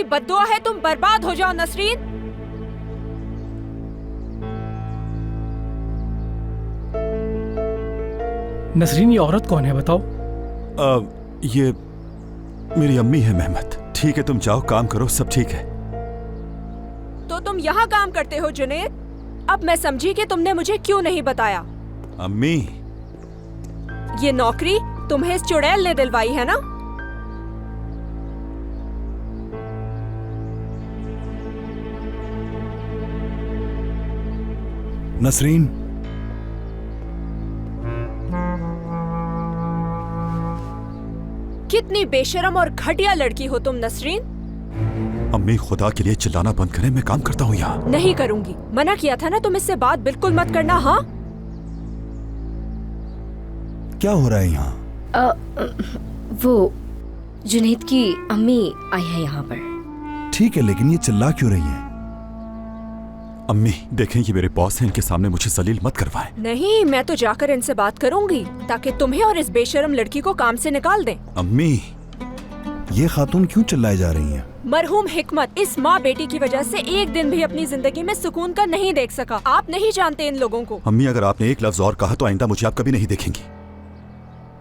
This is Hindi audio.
मेरी बद्दुआ है, तुम बर्बाद हो जाओ नसरीन। नसरीन, ये औरत कौन है बताओ? ये मेरी अम्मी है मेहमत। ठीक है, तुम जाओ, काम करो, सब ठीक है। तो तुम यहाँ काम करते हो जुनैद? अब मैं समझी कि तुमने मुझे क्यों नहीं बताया। अम्मी, ये नौकरी तुम्हें इस चुड़ैल ने दिलवाई है ना? नसरीन, कितनी बेशरम और घटिया लड़की हो तुम नसरीन। अम्मी खुदा के लिए चिल्लाना बंद करें, मैं काम करता हूँ यहाँ। नहीं करूंगी, मना किया था ना तुम इससे बात बिल्कुल मत करना। हाँ, क्या हो रहा है यहाँ? वो जुनैद की अम्मी आई है यहाँ पर। ठीक है, लेकिन ये चिल्ला क्यों रही है? अम्मी देखें, ये मेरे बॉस हैं, इनके सामने मुझे जलील मत करवाएं। नहीं, मैं तो जाकर इनसे बात करूंगी ताकि तुम्हें और इस बेशरम लड़की को काम से निकाल दें। अम्मी, ये खातून क्यों चिल्लाई जा रही हैं? मरहूम हिकमत इस माँ बेटी की वजह से एक दिन भी अपनी जिंदगी में सुकून का नहीं देख सका। आप नहीं जानते इन लोगों को। अम्मी, अगर आपने एक लफ्ज और कहा तो आइंदा मुझे आप कभी नहीं देखेंगी।